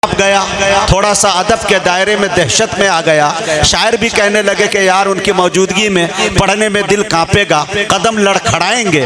गया, थोड़ा सा अदब के दायरे में दहशत में आ गया। शायर भी कहने लगे कि यार उनकी मौजूदगी में पढ़ने में दिल कांपेगा, कदम लड़खड़ाएंगे।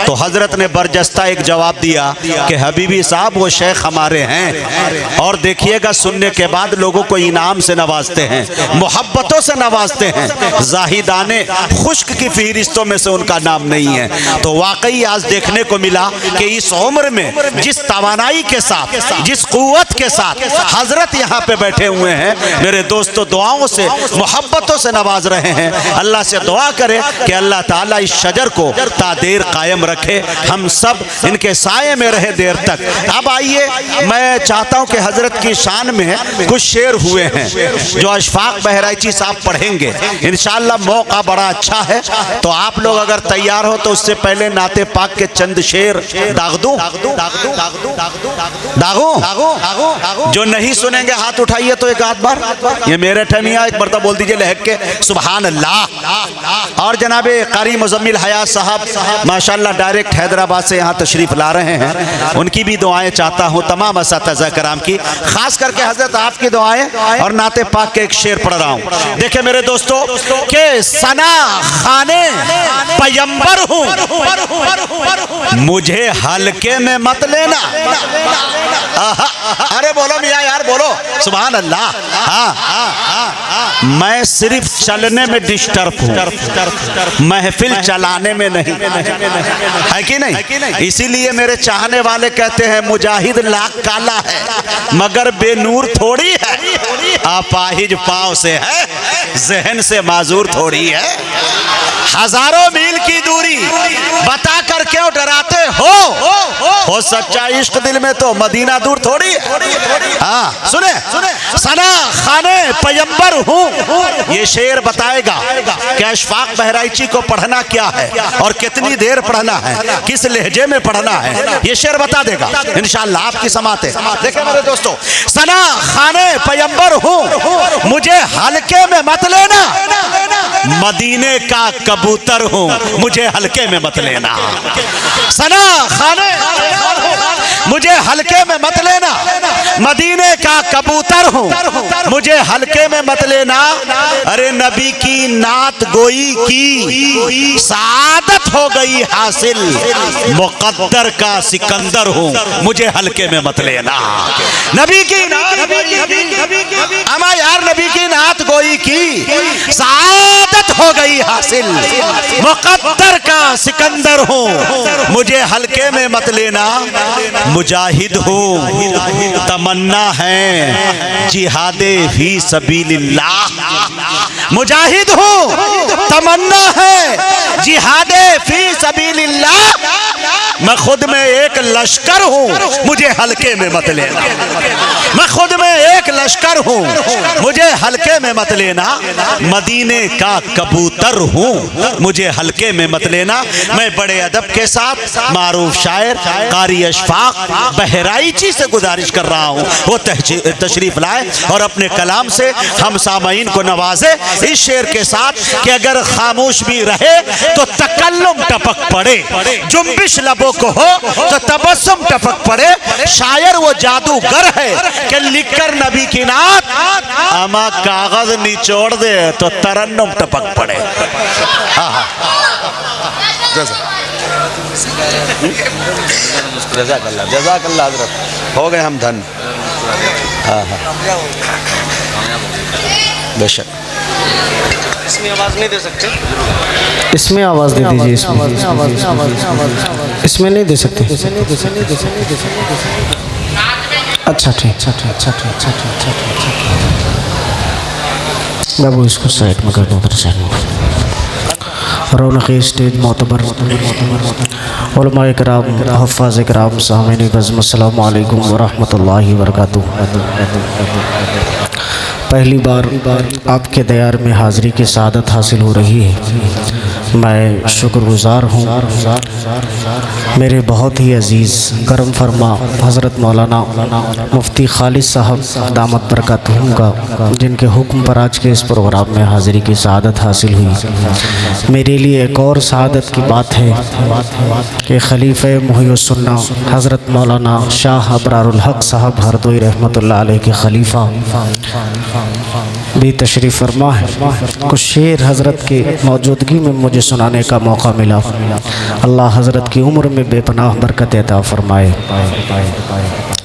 तो हजरत ने बरजस्ता एक जवाब दिया कि हबीबी साहब वो शेख हमारे हैं, और देखिएगा सुनने के बाद लोगों को इनाम से नवाजते हैं, मोहब्बतों से नवाजते हैं। जाहिदाने खुश्क की फहरिस्तों में से उनका नाम नहीं है। तो वाकई आज देखने को मिला कि इस उम्र में जिस तवानाई के साथ, जिस कुव्वत के साथ हजरत यहाँ पे बैठे हुए हैं, मेरे दोस्तों दुआओं से मोहब्बतों से नवाज रहे हैं। अल्लाह से दुआ करें कि अल्लाह ताला इस शजर को तादेर कायम रखे, हम सब इनके साये में रहे देर तक। अब आइए, मैं चाहता हूँ कि हजरत की शान में कुछ शेर हुए हैं जो अशफाक बहराइची साहब पढ़ेंगे। इंशाअल्लाह मौका बड़ा अच्छा है, तो आप लोग अगर तैयार हो तो उससे पहले नाते पाक के चंद शेर दाग दूं। दागू जो नहीं सुनेंगे हाथ उठाइए तो एक आध बार, ये मेरे ठमिया एक मरतबा बोल दीजिए लहक के सुभान अल्लाह। और जनाबे कारी मुजम्मिल हयात साहब माशाअल्लाह डायरेक्ट हैदराबाद से यहाँ तशरीफ ला रहे हैं, उनकी भी दुआएं चाहता हूँ, तमाम असातिज़ा कराम की, खास करके हजरत आपकी दुआएं। और नाते पाक के एक शेर पढ़ रहा हूँ। देखिए मेरे दोस्तों के सना खाने पैगंबर हूँ, मुझे हल्के में मत लेना। अरे बोलो मियाँ यार बोलो सुभान अल्लाह। मैं सिर्फ चलने में डिस्टर्ब हूँ, महफिल चलाने में नहीं, है कि नहीं? इसीलिए मेरे चाहने वाले कहते हैं मुजाहिद लाख काला है मगर बेनूर थोड़ी है, अपाहिज पाँव से है जहन से माजूर थोड़ी है। हजारों मील की दूरी बता कर क्यों डराते हो सच्चा इश्क दिल में तो मदीना दूर थोड़ी है। हाँ सुने, सना खाने पैगंबर हूँ, ये शेर बताएगा कि अशफाक बहराइची को पढ़ना क्या है और कितनी देर पढ़ना है, किस लहजे में पढ़ना है, ये शेर बता देगा इंशाअल्लाह आपकी समाते। देखिए मेरे दोस्तों, सना खाने पैगंबर हूँ, मुझे हल्के में मत लेना, मदीने का कबूतर हूँ, मुझे हल्के में मत लेना। सना खाने मुझे हल्के में मत लेना, मदीने का कबूतर हूँ, मुझे हल्के में मत लेना। अरे नबी की नात गोई की सादत हो गई हासिल, मुकद्दर का सिकंदर हूँ, मुझे हल्के में मत लेना। नबी की अमा यार नबी की नात गोई की सादत हो गई हासिल, मुकद्दर का सिकंदर हूँ, मुझे हल्के में मत लेना। मुजाहिद हूँ, तमन्ना है जिहादे फी सबीलिल्लाह, मुजाहिद हूँ, तमन्ना है जिहादे फी सबीलिल्लाह, मैं खुद में एक लश्कर हूँ, मुझे हल्के में मत लेना। मैं खुद में एक लश्कर हूँ, मुझे हल्के में मत लेना। मदीने का कबूतर हूँ, मुझे हल्के में मत लेना। मैं बड़े अदब के साथ मारूफ शायर कारी अशफाक बहराइची से गुजारिश कर रहा हूँ वो तशरीफ लाए और अपने कलाम से हम सामईन को नवाजे इस शेर के साथ कि अगर खामोश भी रहे तो तकल्लुम टपक पड़े, जुम्बिश लबों को हो तो तबस्सुम टपक पड़े। शायर वो जादूगर है कि लिखकर नबी की नात अमा कागज निचोड़ दे तो तरन्नुम टपक पड़े। जज़ाकल्लाह हज़रत, हो गए हम धन। बेशक इसमें आवाज़ नहीं दे सकते, इसमें आवाज़ दे दीजिए, इसमें नहीं दे सकते। अच्छा ठीक, बाबू इसको साइड में कर दो, उधर साइड में। रौनक स्टेज मोतबर उलमा इकराम, हफ़ाज़ इकराम, सामीन बज़्म, अस्सलामु अलैकुम व रहमतुल्लाहि व बरकातुहू। पहली बार आपके दयार में हाज़िरी की सादत हासिल हो रही है। मैं शुक्रगुज़ार हूँ मेरे बहुत ही अज़ीज़ करम फरमा हज़रत मौलाना मुफ्ती खालिद साहब दामत बरकतहुम का, जिनके हुक्म पर आज के इस प्रोग्राम में हाज़िरी की सआदत हासिल हुई। मेरे लिए एक और सआदत की बात है कि खलीफ़े मुहय्यिस सुन्ना हज़रत मौलाना शाह अबरारुल हक़ साहब हरदोई रहमतुल्लाह अलैह के खलीफा भी तशरीफ़ फरमा है। कुछ शेर हज़रत की मौजूदगी में मुझे सुनाने का मौका मिला। अल्लाह हज़रत की उम्र में बेपनाह बरकत अता फरमाए।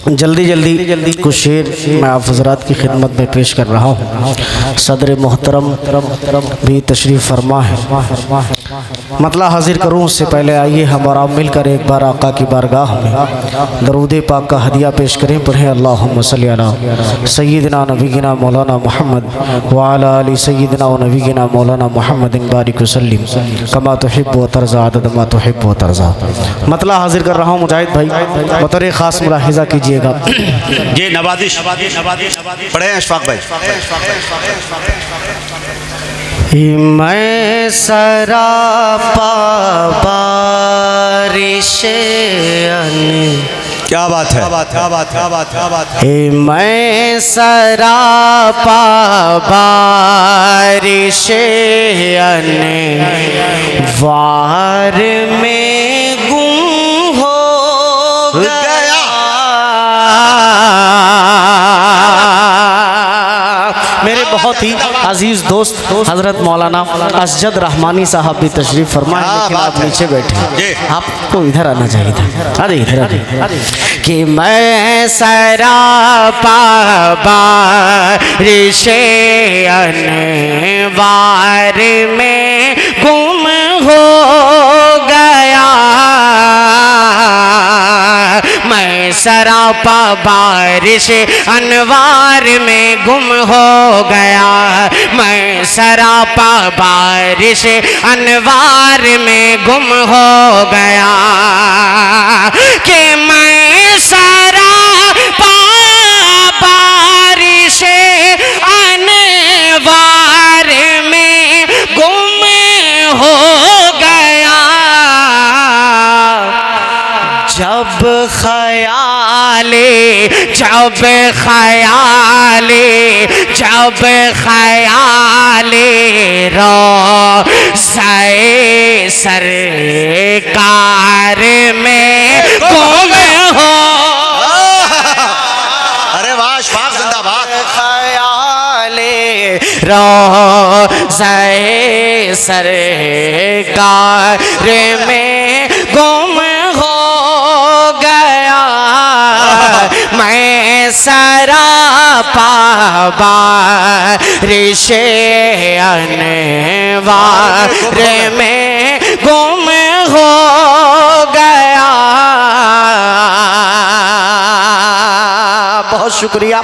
जल्दी कुछ शेर मैं आप हज़रात की खिदमत में पेश कर रहा हूँ। सदर मोहतरम भी तशरीफ़ फरमा है। मतला हाजिर करूँ उससे पहले आइए हम और आप मिलकर एक बार आका की बारगाह में दरूद पाक का हदिया पेश करें। पढ़ें अल्लाहुम्मा सल्ली अला सय्यिदना नबीना मौलाना मोहम्मद व अला आलि सय्यिदना व नबीना मौलाना मोहम्मदिन बारिक वसल्लिम कमा तुहिब्बु व तर्ज़ा अदद मा तुहिब्बु व तर्ज़ा। मतला हाजिर कर रहा हूँ मुजाहिद भाई, बतौर ख़ास मुलाहिज़ा कीजिएगा। ये नवाजिश पढ़े अशफाक भाई। मैं सरापा बारिशे क्या बात है, मैं सरापा बारिशे वार में गुम हो गया। मेरे बहुत ही अजीज़ दोस्त हज़रत मौलाना असजद रहमानी साहब भी तशरीफ़ फरमाए, लेकिन आप नीचे बैठे, आपको इधर आना चाहिए था। अरे इधर कि मैं सरापा बारिशे अनवार में गुम हो गया। मैं सरापा बारिश अनवार में गुम हो गया। मैं सरापा बारिश अनवार में गुम हो गया कि मैं सरापा बारिश अनवार में गुम हो गया। जब ख़याले रोज़ाए सरकार में गुम हो। अरे वाह अशफाक जिंदाबाद। ख़याले रोज़ाए सरकार में गुम हो गया। मैं सरापा बारिशे अनवार में गुम हो गया। बहुत शुक्रिया।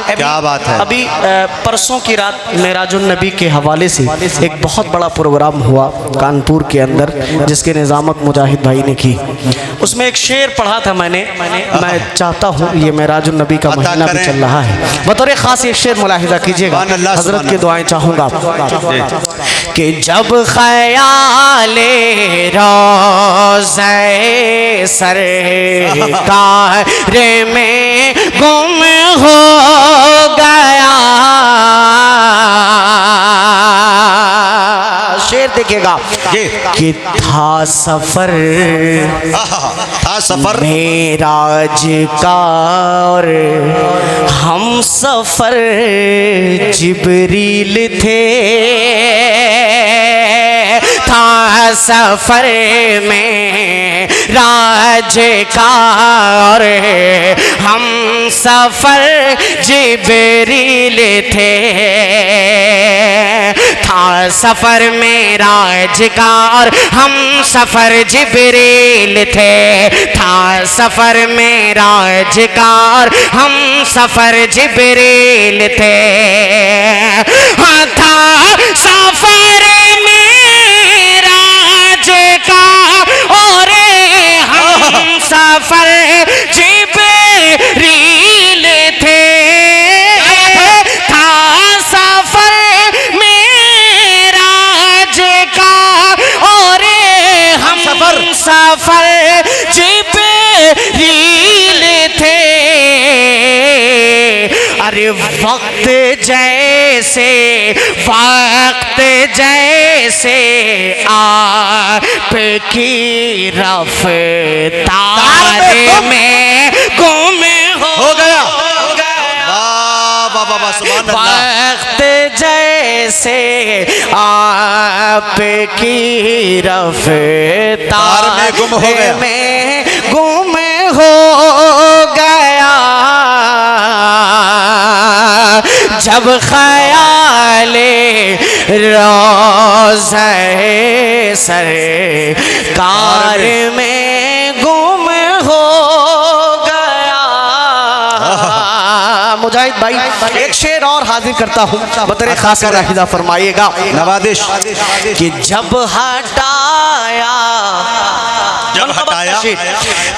क्या बात है। अभी परसों की रात मेराजुन नबी के हवाले से एक बहुत बड़ा प्रोग्राम हुआ कानपुर के अंदर, जिसके निज़ामत मुजाहिद भाई ने की। उसमें एक शेर पढ़ा था मैंने। मैं चाहता हूँ ये मेराजुन नबी का महीना भी चल रहा है, बतौर ख़ास एक शेर मुलाहिज़ा कीजिएगा। हज़रत की दुआएं चाहूँगा कि जब ख़याले रोज़ाए सरकार में गुम हो गया। शेर देखिएगा कि था सफर मेराज का और हम सफर जिब्रील थे। था सफर में राज का और हम सफर जिब्रील थे। था सफर में राज का और हम सफर जिब्रील थे। था सफर में राज का और हम सफर जिब्रील थे। हाँ था सफर में राज का और हम सफर जिब्रील थे। था सफर में राज का अरे वक्त जैसे आपकी रफ्तार में गुम हो गया। वाह वाह वाह, सुभान अल्लाह। वक्त जैसे आपकी रफ्तार में गुम हो गया, गुम हो गया। जब ख्याले रोज़े सरकार में गुम हो गया। मुजाहिद भाई एक शेर और हाजिर करता हूँ, बतरे खास राहिदा फरमाइएगा। नवादिश कि जब हटाया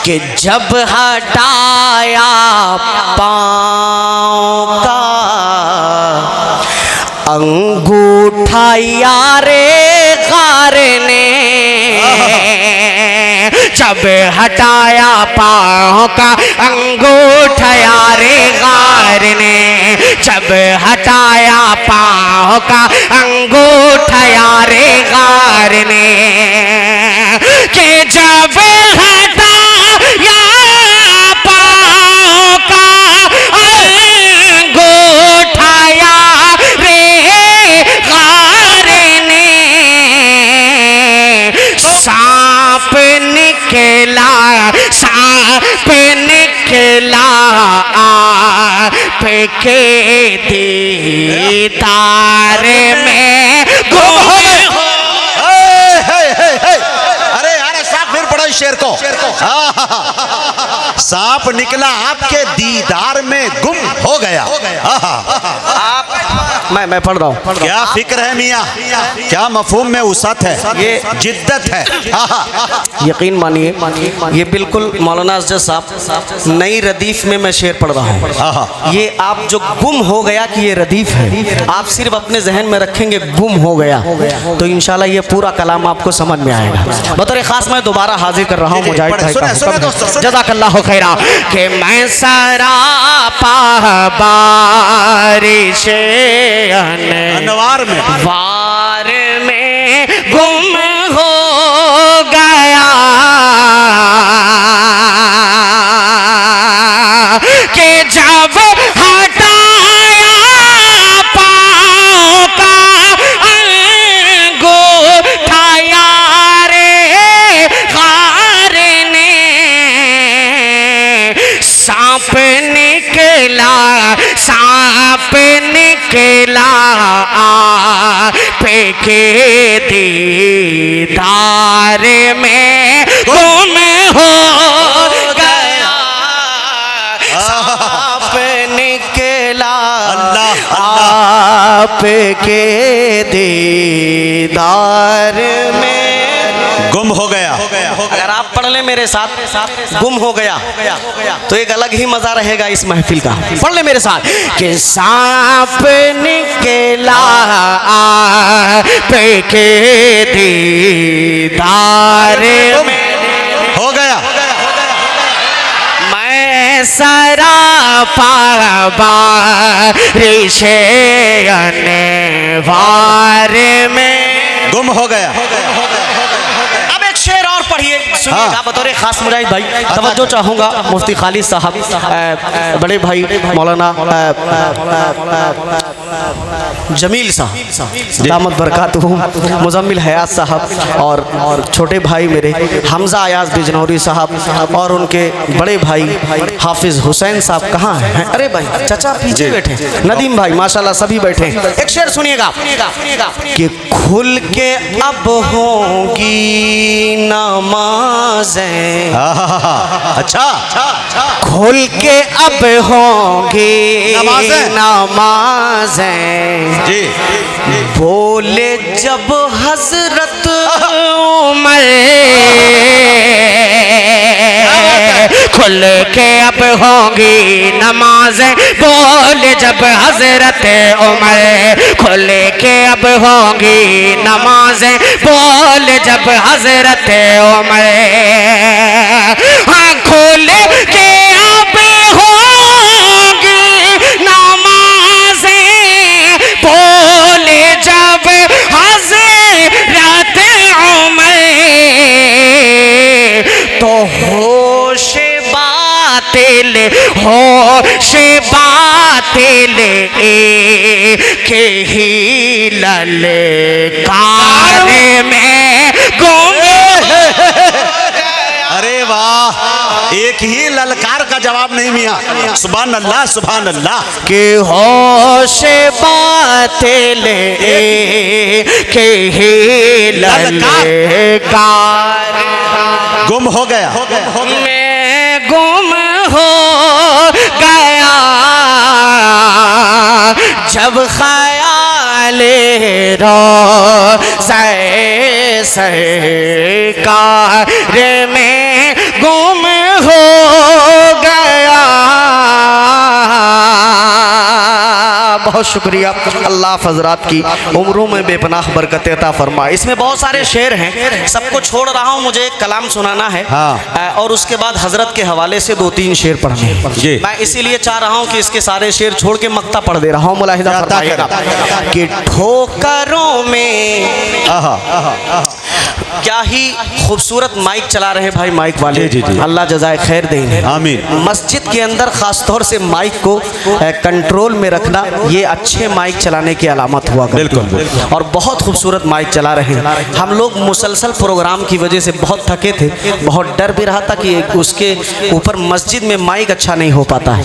कि जब हटाया पाँव का अंगूठा यारे गार ने, जब हटाया पाँव का अंगूठा यारे गार ने, जब हटाया पाँव का अंगूठा यारे गार ने, कि जब हटाया पाँव का अंगूठा यारे गार ने, सांप निकला आपके दीदार में गुम हो। अरे यार साहब फिर पढ़ो इस शेर को। सांप निकला आपके दीदार में गुम हो गया। मैं पढ़ रहा हूँ। क्या फिक्र है मियाँ, क्या मफहूम में वसअत है, ये जिद्दत है। यकीन मानिए ये बिल्कुल मौलाना अज़द साहब नई रदीफ में मैं शेर पढ़ रहा हूँ। ये आप जो गुम हो गया कि ये रदीफ है, आप सिर्फ अपने जहन में रखेंगे गुम हो गया तो इंशाल्लाह ये पूरा कलाम आपको समझ में आएगा। बतौर खास मैं दोबारा हाजिर कर रहा हूँ मुजाहिद भाई का हुक्म, जज़ाकल्लाहु खैरा। कि मैं सरापा बारिश अनवार में वार में गुम हो गया। कि जब हटाया पाँव का अंगूठा यारे गार ने, सांप निकला आपके दीदार में गुम हो गया। सांप निकला आपके दीदार में गुम हो गया। अगर आप पढ़ लें मेरे साथ गुम हो गया तो एक अलग ही मजा रहेगा इस महफिल का। पढ़ ले मेरे साथ कि सांप निकला आपके दीदार में हो गया। मैं सरापा बारिश अनवार में गुम हो गया। अब एक शेर और पढ़िए, सुनिएगा। बतौर खास मुजाहिद भाई तवज्जो चाहूँगा मुफ्ती खालिद साहब, बड़े भाई मौलाना जमील साहब दामद बरकातहू, मुजम्मिल हयात साहब और छोटे भाई मेरे हमजा अयाज बिजनौरी साहब और उनके बड़े भाई हाफिज हुसैन साहब कहाँ हैं? अरे भाई चाचा पीछे बैठे, नदीम भाई माशाल्लाह सभी बैठे। एक शेर सुनिएगा कि खुल के अब होंगी नमाज़ें, अच्छा खुल के अब होंगी नमाज़ें जी। बोले जब हजरत उमर, खुल के अब होंगी नमाज़ें, बोले जब हजरत उमर, खुल के अब होंगी नमाज़ें, बोले जब हजरत उमर। हाँ खुल के अब होंगी नमाज़ें, होश बातिल के ही ललकार में गुम। अरे वाह, एक ही ललकार का जवाब नहीं मियां। सुभान अल्लाह, सुभान अल्लाह। के होश बातिल के ही ललकार गुम हो गया, मैं गुम हो गया जब ख्याल सरकार में गुम हो गया। बहुत शुक्रिया, अल्लाह हज़रात की उम्रों में बेपनाह बरकत अता फरमा। इसमें बहुत सारे शेर हैं, सबको छोड़ रहा हूँ, मुझे एक कलाम सुनाना है। हाँ। और उसके बाद हजरत के हवाले से 2-3 शेर पढ़ने हैं। जी। मैं इसीलिए चाह रहा हूँ कि इसके सारे शेर छोड़ के मक्ता पढ़ दे रहा हूँ। मुलाहिजा फरमाइएगा कि ठोकरों में क्या ही खूबसूरत माइक चला रहे भाई, माइक वाले। जी, जी। अल्लाह जज़ाए खैर दें। आमीन। मस्जिद के अंदर खास तौर से माइक को कंट्रोल में रखना, ये अच्छे माइक चलाने की अलामत हुआ करती है। बिल्कुल। और बहुत खूबसूरत माइक चला रहे हैं। हम लोग मुसलसल प्रोग्राम की वजह से बहुत थके थे, बहुत डर भी रहा था कि उसके ऊपर मस्जिद में माइक अच्छा नहीं हो पाता है।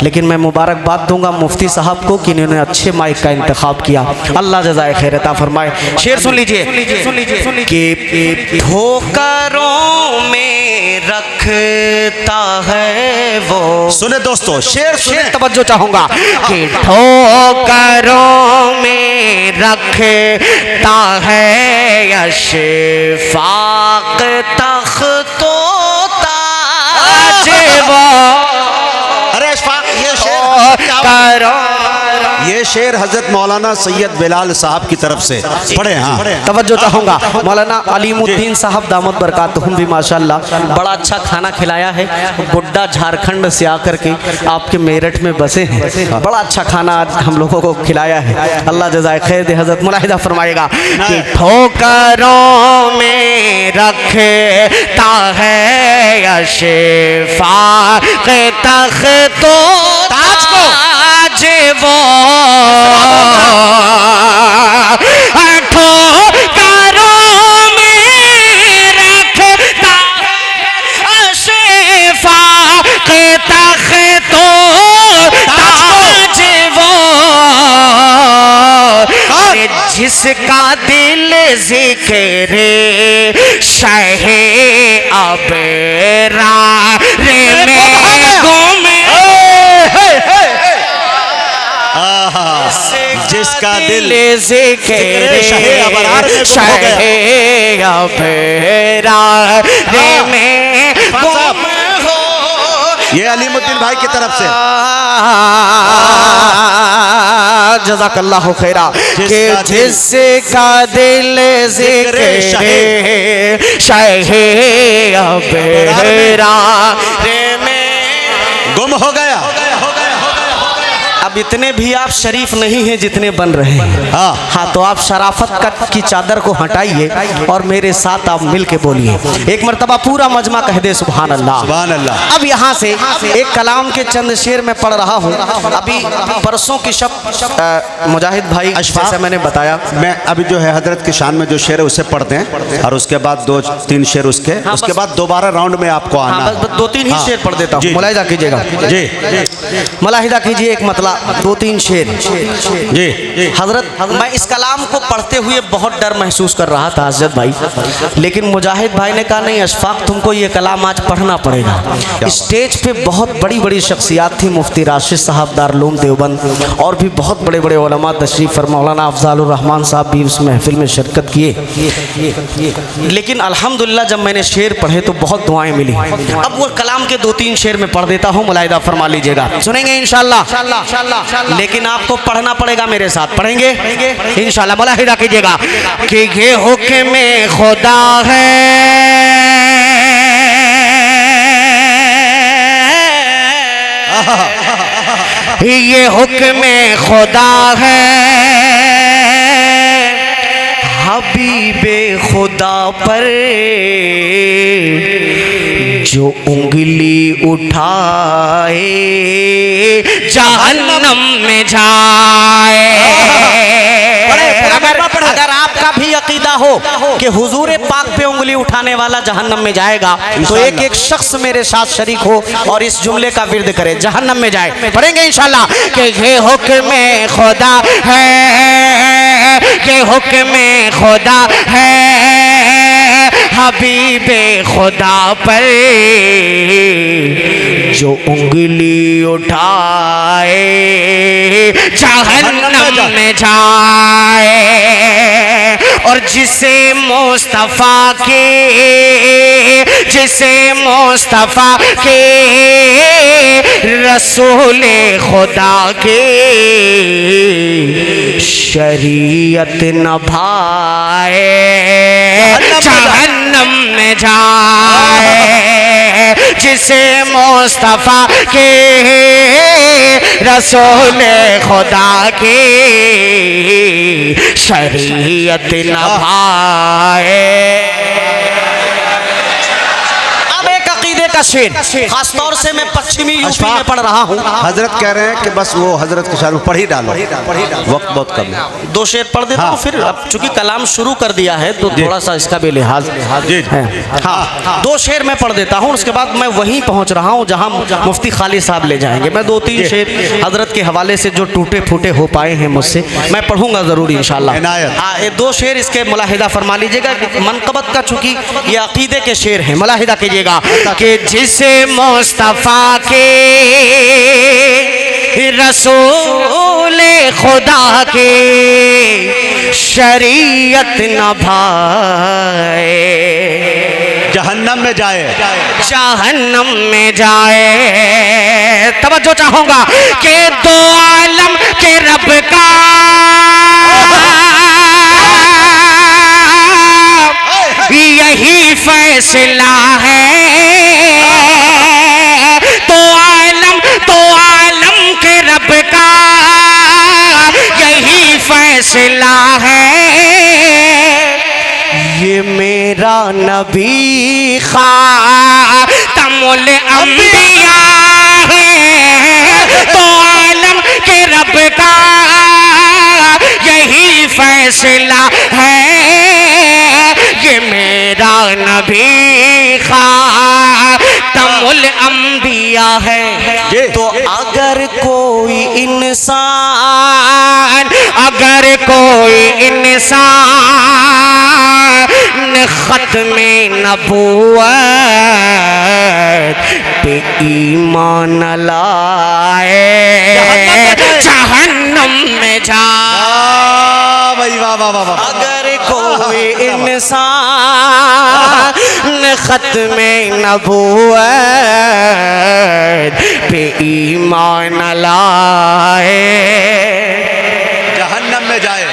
लेकिन मैं मुबारकबाद दूंगा मुफ्ती साहब को कि इन्होंने अच्छे माइक का इंतखाब किया। अल्लाह जज़ाए खैर अता फरमाए। शेर सुन लीजिए कि ठोकरों में रखता है वो। सुने दोस्तों, शेर सुने, तवज्जो चाहूंगा कि ठोकरों में रखता है अशफाक तख्तो ताज वो। अरे अशफाक, ये शेर हजरत मौलाना सैयद बिलाल साहब की तरफ से पढ़े। हाँ, तवज्जो चाहूंगा, मौलाना अलीमुद्दीन साहब दामद बरकातहुम भी माशाल्लाह बड़ा अच्छा खाना खिलाया है। गुड्डा झारखंड से आकर के आपके मेरठ में बसे हैं, बड़ा अच्छा खाना आज हम लोगों को खिलाया है। अल्लाह जज़ाए खैर दे। हजरत मुलाहिदा फरमाएगा कि ठोकरों में रखता है अशफाक तख्तो ताज को वो। ठोकरों में रखता है अशफाक तख्तो ताज वो। जिसका दिल जिक्र शहे अबरार में गुम। जिसका दिल जिक्र शहे अबरार में गुम हो। ये अलीमुद्दीन भाई की तरफ से जज़ाकल्लाहु खैरा। कि जिसका दिल जिक्र शहे अबरार में गुम हो गया। अब इतने भी आप शरीफ नहीं हैं जितने बन रहे हैं। हाँ, तो आप शराफत की चादर को हटाइए और मेरे साथ आप मिल के बोलिए। एक मर्तबा पूरा मजमा कह दे सुभान अल्लाह, सुभान अल्लाह। अब यहाँ से एक कलाम के चंद शेर में पढ़ रहा हूँ। अभी परसों की शब मुजाहिद भाई जैसे मैंने बताया, मैं अभी जो है हजरत की शान में जो शेर है उसे पढ़ते हैं और उसके बाद 2-3 शेर उसके बाद दोबारा राउंड में आपको आना है। 2-3 ही शेर पढ़ देता हूँ, मुलाहिदा कीजिएगा। जी, मुलाहिदा कीजिए एक मतलब 2-3 शेर। जी। हजरत, मैं इस कलाम को पढ़ते हुए बहुत डर महसूस कर रहा था हजरत भाई, लेकिन मुजाहिद भाई ने कहा नहीं अशफाक तुमको ये कलाम आज पढ़ना पड़ेगा। स्टेज पे बहुत बड़ी बड़ी शख्सियात थी, मुफ्ती राशिद साहब दारुल देवबंद और भी बहुत बड़े बड़े उलमा तशरीफ फरमा, मौलाना अफजालुर रहमान साहब भी उस महफिल में शिरकत किए। लेकिन अल्हम्दुलिल्लाह जब मैंने शेर पढ़े तो बहुत दुआएं मिली। अब वो कलाम के 2-3 शेर में पढ़ देता हूँ, मुलाहिदा फरमा लीजिएगा, सुनेंगे इंशाल्लाह। लेकिन आपको पढ़ना पड़ेगा मेरे साथ, पढ़ेंगे इंशाल्लाह। मुलाहिदा कीजिएगा कि ये हुक्म खुदा है, ये हुक्म खुदा है, हबीबे खुदा पर जो उंगली उठाए जहन्नम में जाए। अगर आपका भी अकीदा हो कि हुजूर पाक पे उंगली उठाने वाला जहन्नम में जाएगा तो एक एक शख्स मेरे साथ शरीक हो और इस जुमले का विर्द करे, जहन्नम में जाए। पढ़ेंगे इंशाल्लाह कि ये हुक्म खुदा है, ये हुक्म खुदा है, हबीबे खुदा पर जो उंगली उठाए जहन्नम में जाए। और जिसे मुस्तफा के रसूल खुदा के शरीयत न भाए जहन्नम में जाए। जिसे मुस्तफा के रसूल खुदा के शरीयत न भाए। शेर खासतौर से मैं पश्चिमी यूपी में पढ़ रहा हूँ। हजरत कह रहे हैं कि बस वो हजरत के शान पढ़ ही डालो, वक्त बहुत कम है। दो शेर पढ़ देता हूँ, फिर अब चूंकि कलाम शुरू कर दिया है तो थोड़ा सा इसका भी लिहाज है। हाँ, दो शेर मैं पढ़ देता हूँ, उसके बाद मैं वहीं पहुँच रहा हूँ जहाँ मुफ्ती खालिद साहब ले जाएंगे। मैं दो तीन शेर हजरत के हवाले से जो टूटे फूटे हो पाए हैं मुझसे मैं पढ़ूंगा जरूर इंशाल्लाह। हाँ, ये दो शेर इसके मुलाहिदा फरमा लीजिएगा। मनकबत का चूंकि ये अकीदे के शेर हैं, मुलाहिदा कीजिएगा कि जिसे मुस्तफा के रसूल खुदा के शरीयत न भाए जहन्नम में जाए, जहन्नम में जाए। तवज्जो चाहूंगा कि दो आलम के रब का यही फैसला है। तो आलम के रब का यही फैसला है। ये मेरा नबी खातमुल अंबिया है। तो आलम के रब का यही फैसला है। ये मेरा नबी खातमुल अंबिया है। तो अगर कोई इंसान खत्मे नबूवत पे ईमान लाए जहन्नम में जाए। अगर कोई इंसान खत्मे नबूवत पे ईमान लाए जहन्नम में जाए।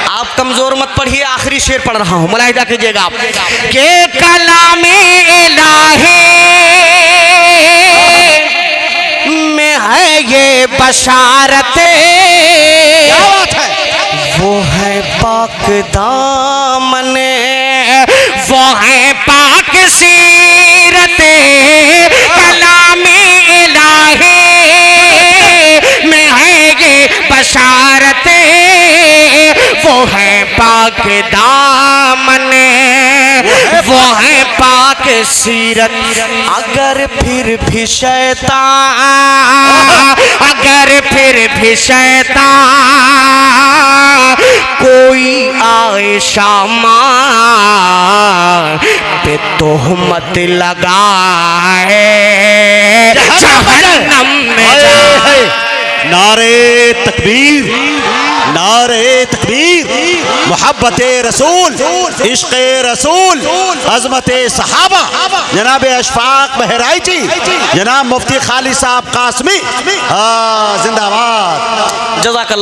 आप कमजोर मत पढ़िए, आखिरी शेर पढ़ रहा हूँ, मुलाहिदा कीजिएगा कि कलामे इलाही में है ये बशारत, वो है पाक दामन, वो है पाक सीरत। कलामे इलाही में है ये बशारत, वो है पाक दामन, वो है पाक सीरत। अगर फिर भी शैतान कोई आए शामा पे तोहमत लगाए जहन्नम में जाए। नारे तकबीर, नारे तकबीर, मोहब्बत रसूल, इश्क़ रसूल, अज़मत सहाबा, जनाब अशफाक बहराइची, जनाब मुफ्ती खालिद साहब कासमी, जिंदाबाद। जज़ाकल्लाह।